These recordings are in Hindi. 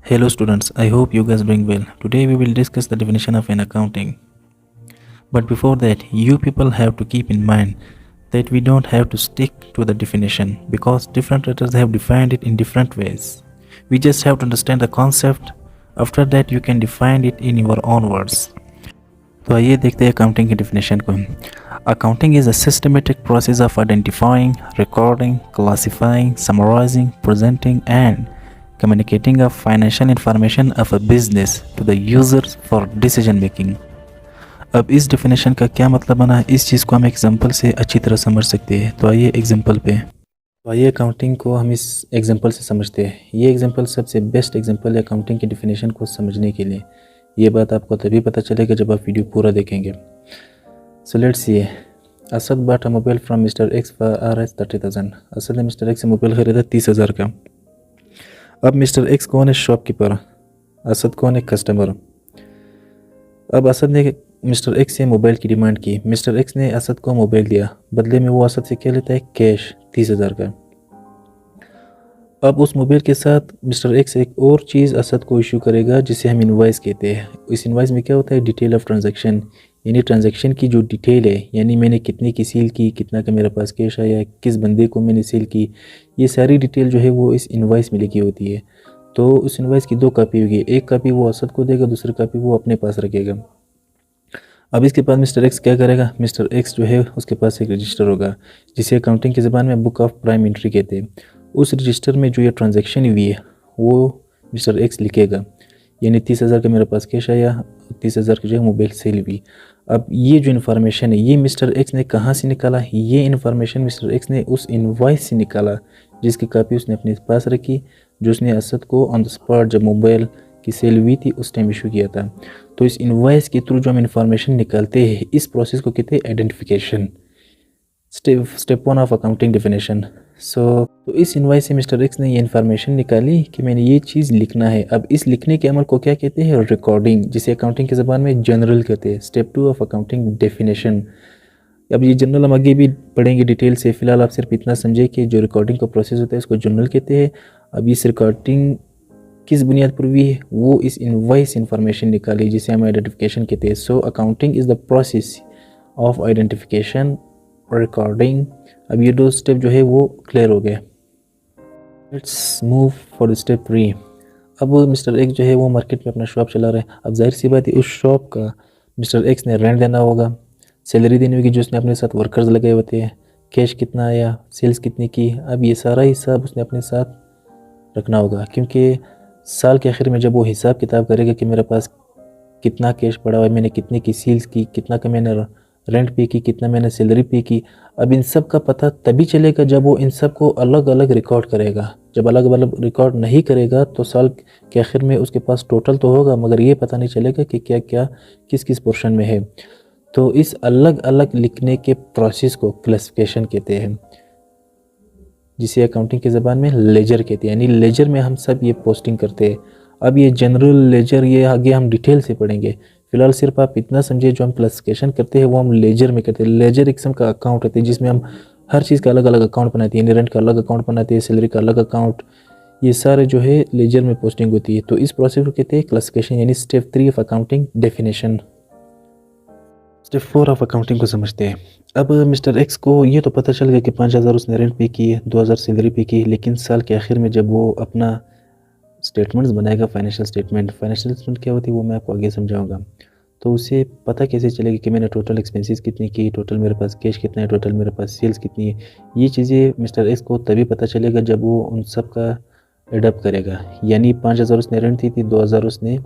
Hello students, I hope you guys doing well. Today we will discuss the definition of an accounting. But before that, you people have to keep in mind that we don't have to stick to the definition because different writers have defined it in different ways. We just have to understand the concept. After that you can define it in your own words. तो आइए देखते हैं अकाउंटिंग की डेफिनेशन को. Accounting is a systematic process of identifying, recording, classifying, summarizing, presenting and communicating of financial information of a business to the users for decision making. अब इस डेफिनेशन का क्या मतलब बना, इस चीज़ को हम एग्जांपल से अच्छी तरह समझ सकते हैं. तो आइए एग्जांपल पे. तो आइए अकाउंटिंग को हम इस एग्जांपल से समझते हैं. ये एग्जांपल सबसे बेस्ट एग्जांपल है अकाउंटिंग की डेफिनेशन को समझने के लिए. ये बात आपको तभी पता चलेगा जब आप वीडियो पूरा देखेंगे. So let's see. Asad bought a mobile from mister x for Rs 30,000. Asad ने मिस्टर एक्स से मोबाइल खरीदा 30,000 का. अब मिस्टर एक्स कौन है? शॉपकीपर. असद कौन है? कस्टमर. अब असद ने मिस्टर एक्स से मोबाइल की डिमांड की. मिस्टर एक्स ने असद को मोबाइल दिया. बदले में वो असद से क्या लेता है? कैश 30,000 का. अब उस मोबाइल के साथ मिस्टर एक्स एक और चीज़ असद को इशू करेगा जिसे हम इनवॉइस कहते हैं. इस इनवॉइस में क्या होता है? डिटेल ऑफ ट्रांजैक्शन, यानी ट्रांजैक्शन की जो डिटेल है, यानी मैंने कितने की सेल की, कितना का मेरे पास कैश आया, किस बंदे को मैंने सेल की, ये सारी डिटेल जो है वो इस इनवॉइस में लिखी होती है. तो उस इनवॉइस की दो कापी होगी. एक कापी वो असद को देगा, दूसरी कापी वो अपने पास रखेगा. अब इसके बाद मिस्टर एक्स क्या करेगा? मिस्टर एक्स जो है उसके पास एक रजिस्टर होगा जिसे अकाउंटिंग की ज़बान में बुक ऑफ प्राइम एंट्री कहते हैं. उस रजिस्टर में जो ये ट्रांजैक्शन हुई है वो मिस्टर एक्स लिखेगा. यानी 30,000 का मेरे पास कैश आया, 30,000 की जो है मोबाइल सेल हुई. अब ये जो इन्फॉर्मेशन है ये मिस्टर एक्स ने कहाँ से निकाला? ये इन्फॉर्मेशन मिस्टर एक्स ने उस इनवॉइस से निकाला जिसकी कापी उसने अपने पास रखी, जो उसने असद को ऑन द स्पॉट जब मोबाइल की सेल हुई थी उस टाइम इशू किया था. तो इस इनवॉइस के थ्रू जो हम इन्फॉर्मेशन निकालते हैं इस प्रोसेस को कहते हैं identification. Step 1 of accounting definition. तो इस इनवॉइस से मिस्टर एक्स ने ये इन्फॉर्मेशन निकाली कि मैंने ये चीज़ लिखना है. अब इस लिखने के अमल को क्या कहते हैं? रिकॉर्डिंग, जिसे अकाउंटिंग की ज़बान में जनरल कहते हैं. Step 2 of accounting definition. अब ये जनरल हम आगे भी पढ़ेंगे डिटेल से. फिलहाल आप सिर्फ इतना समझे कि जो रिकॉर्डिंग का प्रोसेस होता है इसको जनरल कहते हैं. अब इस रिकॉर्डिंग किस बुनियाद पर हुई है? वो इस इनवॉइस इन्फॉर्मेशन निकाली जिसे हम आइडेंटिफिकेशन कहते हैं. So accounting is the process of identification, recording. अब ये दो स्टेप जो है वो क्लियर हो गए. Let's move for the step 3. अब मिस्टर एक्स जो है वो मार्केट में अपना शॉप चला रहा है. अब जाहिर सी बात है उस शॉप का मिस्टर एक्स ने रेंट देना होगा, सैलरी देनी होगी जो उसने अपने साथ वर्कर्स लगाए होते हैं, कैश कितना आया, सेल्स कितनी की. अब ये सारा हिसाब उसने अपने साथ रखना होगा क्योंकि साल के आखिर में जब वो हिसाब किताब करेगा कि मेरे पास कितना कैश पड़ा हुआ है, मैंने कितने की सेल्स की, कितना का मैंने रेंट पे की, कितना मैंने सैलरी पे की. अब इन सब का पता तभी चलेगा जब वो इन सब को अलग अलग रिकॉर्ड करेगा. जब अलग अलग रिकॉर्ड नहीं करेगा तो साल के आखिर में उसके पास टोटल तो होगा मगर ये पता नहीं चलेगा कि क्या क्या किस किस पोर्शन में है. तो इस अलग अलग लिखने के प्रोसेस को क्लासिफिकेशन कहते हैं जिसे अकाउंटिंग की ज़बान में लेजर कहते हैं. यानी लेजर में हम सब ये पोस्टिंग करते हैं. अब ये जनरल लेजर ये आगे हम डिटेल से पढ़ेंगे. फिलहाल सिर्फ आप इतना समझिए जो हम क्लासिफिकेशन करते हैं वो हम लेजर में करते हैं. लेजर एक किस्म का अकाउंट होता है जिसमें हम हर चीज़ का अलग अलग अकाउंट बनाते हैं. रेंट का अलग अकाउंट बनाते हैं, सैलरी का अलग अकाउंट, ये सारे जो है लेजर में पोस्टिंग होती है. तो इस प्रोसेस को कहते हैं क्लासिफिकेशन. यानी step 3 of accounting definition. Step 4 of accounting को समझते हैं. अब मिस्टर एक्स को ये तो पता चल गया कि 5,000 उसने रेंट पे की है, 2,000 सैलरी पे की, लेकिन साल के आखिर में जब वो अपना स्टेटमेंट्स बनाएगा, फाइनेंशियल स्टेटमेंट क्या होती है वो मैं आपको आगे समझाऊंगा. तो उसे पता कैसे चलेगा कि मैंने टोटल एक्सपेंसेस कितनी की, टोटल मेरे पास कैश कितना है, टोटल मेरे पास सेल्स कितनी है. ये चीज़ें मिस्टर एक्स को तभी पता चलेगा जब वो उन सब का एडअप करेगा. यानी 5,000 उसने रेंट दी थी, 2,000 उसने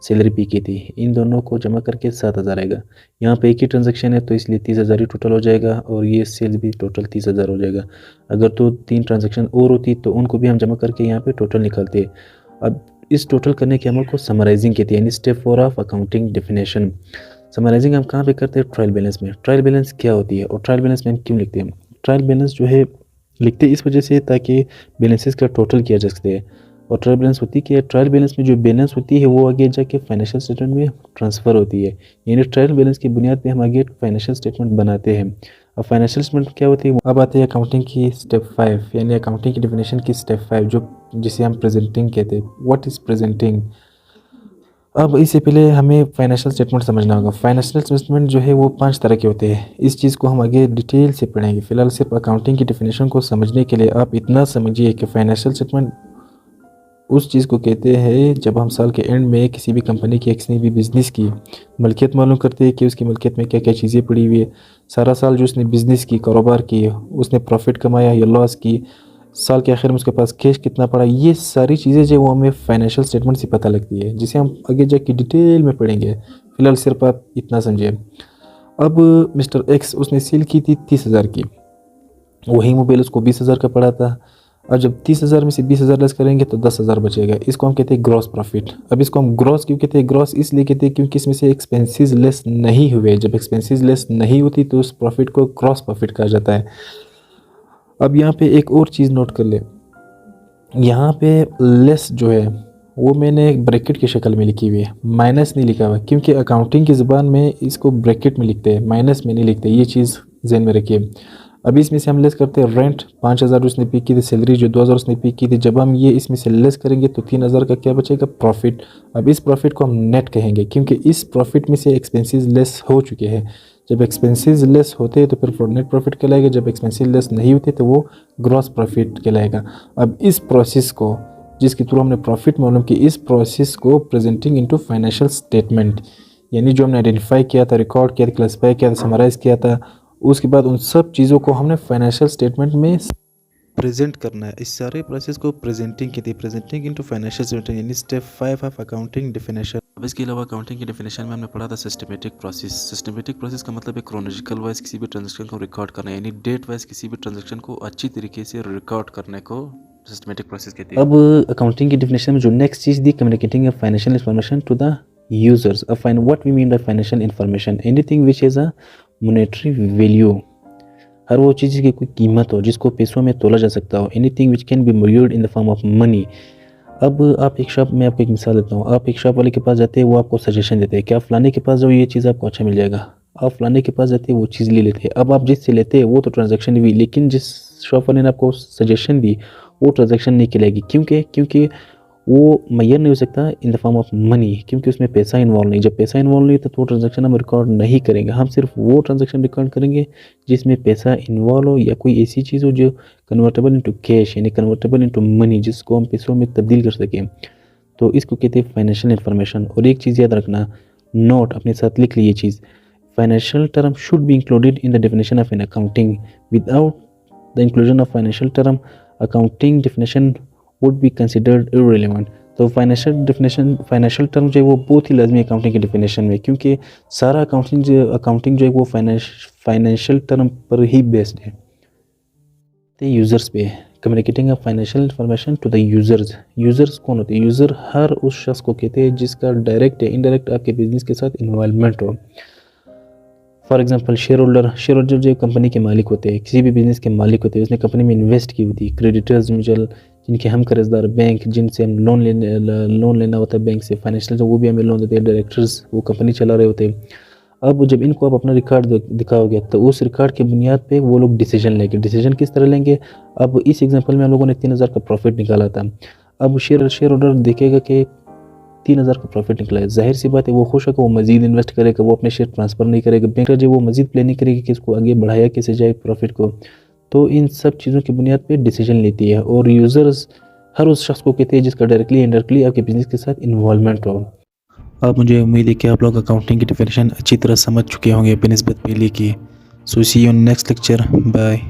सैलरी पे की थी, इन दोनों को जमा करके 7,000 आएगा. यहाँ पे एक ही ट्रांजैक्शन है तो इसलिए 30,000 ही टोटल हो जाएगा और ये सेल्स भी टोटल 30,000 हो जाएगा. अगर तो 3 ट्रांजैक्शन और होती तो उनको भी हम जमा करके यहाँ पे टोटल निकालते हैं. अब इस टोटल करने के अमल को समराइजिंग कहते हैं. यानी step 4 of accounting definition. Summarising हम कहाँ पे करते हैं? ट्रायल बैलेंस में. ट्रायल बैलेंस क्या होती है और ट्रायल बैलेंस में हम क्यों लिखते हैं? ट्रायल बैलेंस जो है लिखते इस वजह से ताकि बैलेंसेस का टोटल किया जा सकते हैं. और ट्रायल बैलेंस होती है कि ट्रायल बैलेंस में जो बैलेंस होती है वो आगे जाके फाइनेंशियल स्टेटमेंट में ट्रांसफ़र होती है. यानी ट्रायल बैलेंस की बुनियाद पे हम आगे फाइनेंशियल स्टेटमेंट बनाते हैं. अब फाइनेंशियल स्टेटमेंट क्या होती है? अब आती है अकाउंटिंग की स्टेप 5, यानी अकाउंटिंग की डेफिनेशन की स्टेप 5 जो जिसे हम प्रेजेंटिंग कहते हैं। What is presenting? अब इससे पहले हमें फाइनेंशियल स्टेटमेंट समझना होगा। फाइनेंशियल स्टेटमेंट जो है वो 5 तरह के होते हैं। इस चीज़ को हम आगे डिटेल से पढ़ेंगे। फ़िलहाल सिर्फ अकाउंटिंग की डेफिनेशन को समझने के लिए आप इतना समझिए कि फाइनेंशियल स्टेटमेंट उस चीज़ को कहते हैं जब हम साल के एंड में किसी भी कंपनी की, किसी भी बिज़नेस की मलकियत मालूम करते हैं कि उसकी मलकियत में क्या क्या चीज़ें पड़ी हुई है। सारा साल जो उसने बिज़नेस की, कारोबार की, उसने प्रॉफिट कमाया या लॉस की, साल के आखिर में उसके पास कैश कितना पड़ा, ये सारी चीज़ें जो वो हमें फाइनेंशियल स्टेटमेंट से पता लगती है, जिसे हम आगे जाके डिटेल में पढ़ेंगे। फ़िलहाल सिर्फ आप इतना समझिए। अब मिस्टर एक्स उसने सेल की थी 30,000 की, वही मोबाइल उसको 20,000 का पड़ा था। और जब 30,000 में से 20,000 लेस करेंगे तो 10,000 बचेगा। इसको हम कहते हैं ग्रॉस प्रॉफिट। अब इसको हम ग्रॉस क्यों कहते हैं? ग्रॉस इसलिए कहते हैं क्योंकि इसमें से एक्सपेंसेस लेस नहीं हुए। जब एक्सपेंसेस लेस नहीं होती तो उस प्रॉफिट को ग्रॉस प्रॉफिट कहा जाता है। अब यहाँ पे एक और चीज़ नोट कर ले, यहाँ पे लेस जो है वो मैंने एक ब्रैकेट की शक्ल में लिखी हुई है, माइनस नहीं लिखा हुआ, क्योंकि अकाउंटिंग की ज़बान में इसको ब्रैकेट में लिखते हैं, माइनस में नहीं लिखते। ये चीज़ ज़हन में रखिए। अभी इसमें से हम लेस करते हैं रेंट, 5,000 उसने पे की थी, सैलरी जो 2,000 उसने पे की थी। जब हम ये इसमें से लेस करेंगे तो 3,000 का क्या बचेगा? प्रॉफिट। अब इस प्रॉफिट को हम नेट कहेंगे क्योंकि इस प्रॉफिट में से एक्सपेंसेस लेस हो चुके हैं। जब एक्सपेंसेस लेस होते हैं तो फिर नेट प्रॉफिट कहलाएगा, जब एक्सपेंसेस लेस नहीं होते तो वो ग्रॉस प्रॉफिट कहलाएगा। अब इस प्रोसेस को, जिसके थ्रू हमने प्रॉफिट मालूम की, इस प्रोसेस को प्रेजेंटिंग इनटू फाइनेंशियल स्टेटमेंट, यानी जो हमने आइडेंटिफाई किया था, रिकॉर्ड किया था, क्लासिफाई किया था, समराइज़ किया था, उसके बाद उन सब चीज़ों को हमने फाइनेंशियल स्टेटमेंट में प्रेजेंट करना है। इस सारे प्रोसेस को प्रेजेंटिंग कहते हैं, प्रेजेंटिंग इनटू फाइनेंशियल स्टेटमेंट, यानी स्टेप 5 ऑफ अकाउंटिंग डेफिनेशन। अब इसके अलावा अकाउंटिंग की डेफिनेशन में हमने पढ़ा था सिस्टमेटिक प्रोसेस। सिस्टमेटिक प्रोसेस का मतलब है क्रोनोलॉजिकल वाइज किसी भी ट्रांजैक्शन को रिकॉर्ड करना, यानी डेट वाइज किसी भी ट्रांजैक्शन को अच्छी तरीके से रिकॉर्ड करने को सिस्टमेटिक प्रोसेस कहते हैं। अब अकाउंटिंग की डेफिनेशन में जो नेक्स्ट चीज़ दी, communicating financial information to the users. What we mean by financial information? Anything which is a monetary value, हर वो चीज़ की कोई कीमत हो जिसको पैसों में तोला जा सकता हो। Anything which can be measured in the form of money. अब आप एक शॉप में, आपको एक मिसाल देता हूँ, आप एक शॉप वाले के पास जाते हैं, वो आपको सजेशन देते हैं कि आप फलाने के पास जाओ, ये चीज़ आपको अच्छा मिल जाएगा। आप फलाने के पास जाते हैं, वो चीज़ ले लेते हैं। अब आप जिससे लेते हैं वो तो ट्रांजैक्शन हुई, लेकिन जिस शॉप वाले ने आपको सजेशन दी वो ट्रांजैक्शन नहीं कहलाएगी। क्योंकि वो मैयर नहीं हो सकता in the form of money, क्योंकि उसमें पैसा इन्वॉल्व नहीं। जब पैसा इन्वॉल्व नहीं तो वो ट्रांजैक्शन हम रिकॉर्ड नहीं करेंगे। हम सिर्फ वो ट्रांजैक्शन रिकॉर्ड करेंगे जिसमें पैसा इन्वॉल्व हो, या कोई ऐसी चीज़ हो जो कन्वर्टेबल इनटू कैश, यानी कन्वर्टेबल इनटू मनी, जिसको हम पैसों में तब्दील कर सकें। तो इसको कहते हैं फाइनेंशियल इन्फॉर्मेशन। और एक चीज़ याद रखना, नोट अपने साथ लिख ली ये चीज़, financial term should be included in the definition of an accounting. Without the inclusion of financial term, accounting definition would be considered irrelevant। तो फाइनेंशियल टर्म जो है वो बहुत ही लाजमी अकाउंटिंग की डेफिनेशन में, क्योंकि सारा अकाउंटिंग जो है वो फाइनेंशियल टर्म पर ही बेस्ड है। तो यूज़र्स पे, communicating of financial information to the users कौन होते हैं? यूज़र हर उस शख्स को कहते हैं जिसका डायरेक्ट या इनडायरेक्ट आपके बिजनेस के साथ इन्वॉल्वमेंट हो। फॉर एग्जांपल शेयर होल्डर जो कंपनी के मालिक होते हैं, किसी भी बिजनेस के मालिक होते हैं, उसने कंपनी में इन्वेस्ट की होती है। क्रेडिटर्स म्यूचुअल, जिनके हम कर्जदार, बैंक जिनसे हम लोन लेना होता है बैंक से, फाइनेंशियल जो वो भी हमें लोन देते हैं, डायरेक्टर्स वो कंपनी चला रहे होते हैं। अब जब इनको आप अपना रिकॉर्ड दिखाओगे तो उस रिकॉर्ड की बुनियाद पे वो लोग डिसीजन लेंगे। डिसीजन किस तरह लेंगे? अब इस एग्जांपल में हम लोगों ने 3,000 का प्रॉफिट निकाला था। अब शेयर होल्डर देखेगा कि 3,000 का प्रॉफिट निकला है, जाहिर सी बात है वो खुश होकर वो मजीद इन्वेस्ट करेगा, वो अपने शेयर ट्रांसफ़र नहीं करेगा। बैंक जो वो मजीद प्लानिंग करेगी कि इसको आगे बढ़ाया कैसे जाए प्रॉफिट को। तो इन सब चीज़ों की बुनियाद पे डिसीजन लेती है। और यूज़र्स हर उस शख्स को कहते हैं जिसका डायरेक्टली इनडायरेक्टली आपके बिजनेस के साथ इन्वॉल्वमेंट हो। अब मुझे उम्मीद है कि आप लोग अकाउंटिंग की डेफिनेशन अच्छी तरह समझ चुके होंगे बनिस्बत पहले की। सो सी यू नेक्स्ट लेक्चर, बाय।